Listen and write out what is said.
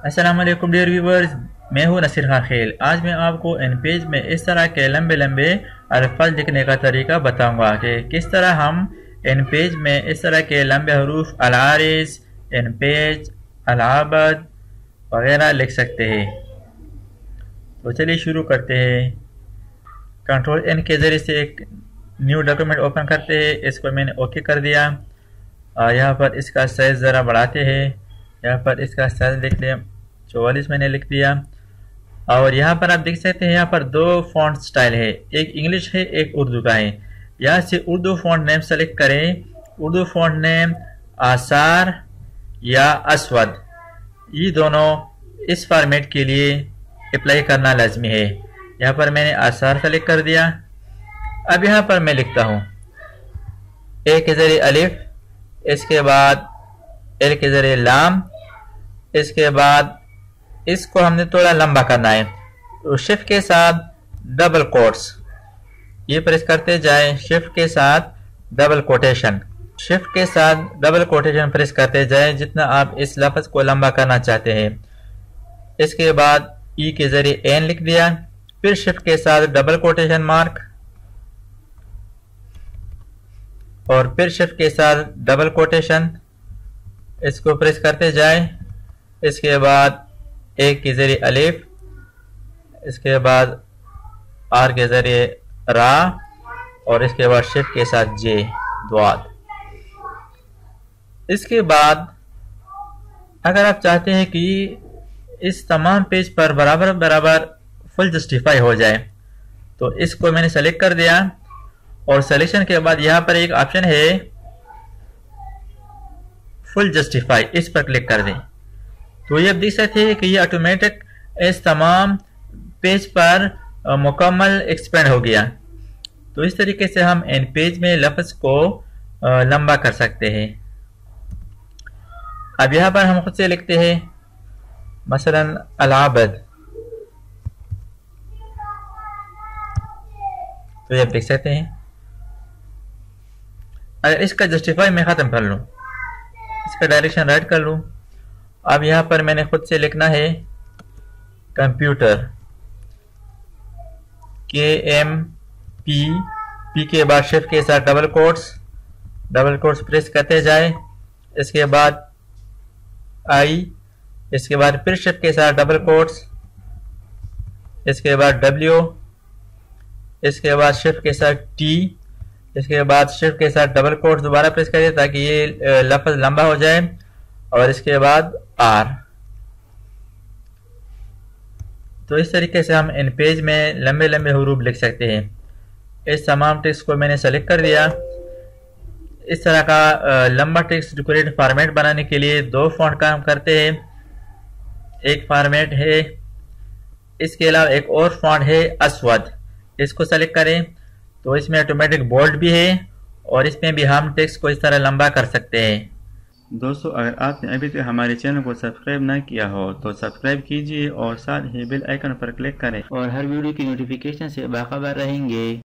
अस्सलाम वालेकुम dear viewers, मैं हूं नसीर खान खेल। आज मैं आपको इन पेज में इस तरह के लंबे लंबे अल्फाज लिखने का तरीका बताऊंगा कि किस तरह हम इन पेज में इस तरह के लंबे हरूफ अल-आरिस, इन पेज, अल-आबद वगैरह लिख सकते हैं। तो चलिए शुरू करते हैं। कंट्रोल एन के ज़रिए से एक न्यू डॉक्यूमेंट ओपन करते हैं। इसको मैंने ओके कर दिया। यहाँ पर इसका साइज़ ज़रा बढ़ाते हैं। यहाँ पर इसका साइज़ लिख लिया 44 मैंने लिख दिया। और यहाँ पर आप देख सकते हैं यहाँ पर दो फॉन्ट स्टाइल है, एक इंग्लिश है एक उर्दू का है। यहाँ से उर्दू फॉन्ट नेम सेलेक्ट करें। उर्दू फॉन्ट नेम आसार या असवद, ये दोनों इस फॉर्मेट के लिए अप्लाई करना लाजमी है। यहाँ पर मैंने आसार सेलेक्ट कर दिया। अब यहाँ पर मैं लिखता हूँ ए के ज़रिए अलिफ, इसके बाद एल के ज़रिए लाम, इसके बाद इसको हमने थोड़ा लंबा करना है तो शिफ्ट के साथ डबल कोट्स ये प्रेस करते जाएं। शिफ्ट के साथ डबल कोटेशन, शिफ्ट के साथ डबल कोटेशन प्रेस करते जाएं जितना आप इस लफ्ज़ को लंबा करना चाहते हैं। इसके बाद ई के ज़रिए एन लिख दिया, फिर शिफ्ट के साथ डबल कोटेशन मार्क और फिर शिफ्ट के साथ डबल कोटेशन, इसको प्रेस करते जाएं। इसके बाद ए के ज़रिए अलिफ, इसके बाद आर के ज़रिए रा और इसके बाद शिफ्ट के साथ जे द्वाद। इसके बाद अगर आप चाहते हैं कि इस तमाम पेज पर बराबर बराबर फुल जस्टिफाई हो जाए तो इसको मैंने सेलेक्ट कर दिया। और सिलेक्शन के बाद यहाँ पर एक ऑप्शन है फुल जस्टिफाई, इस पर क्लिक कर दें तो ये आप देख सकते हैं कि ये ऑटोमेटिक इस तमाम पेज पर मुकम्मल एक्सपेंड हो गया। तो इस तरीके से हम इन पेज में लफ्ज़ को लंबा कर सकते हैं। अब यहाँ पर हम खुद से लिखते हैं मसलन अल-आबद, तो ये आप देख सकते हैं। अगर इसका जस्टिफाई मैं ख़त्म कर लूँ, इसका डायरेक्शन राइट कर लूँ। अब यहाँ पर मैंने खुद से लिखना है कंप्यूटर, KMP, पी के बाद शिफ्ट के साथ डबल कोट्स प्रेस करते जाए। इसके बाद आई, इसके बाद फिर शिफ्ट के साथ डबल कोट्स, इसके बाद W, इसके बाद शिफ्ट के साथ T, इसके बाद शिफ्ट के साथ डबल कोट्स दोबारा प्रेस करिए ताकि ये लफ्ज़ लंबा हो जाए। और इसके बाद R। तो इस तरीके से हम इन पेज में लंबे लंबे हुरूफ लिख सकते हैं। इस तमाम टेक्स्ट को मैंने सेलेक्ट कर दिया। इस तरह का लंबा टेक्स्ट डेकोरेटिव फॉर्मेट बनाने के लिए दो फॉन्ट काम करते हैं। एक फॉर्मेट है, इसके अलावा एक और फॉन्ट है असवद, इसको सेलेक्ट करें तो इसमें ऑटोमेटिक बोल्ड भी है और इसमें भी हम टेक्स्ट को इस तरह लंबा कर सकते हैं। दोस्तों, अगर आपने अभी तक हमारे चैनल को सब्सक्राइब ना किया हो तो सब्सक्राइब कीजिए और साथ ही बेल आइकन पर क्लिक करें और हर वीडियो की नोटिफिकेशन से बाखबर रहेंगे।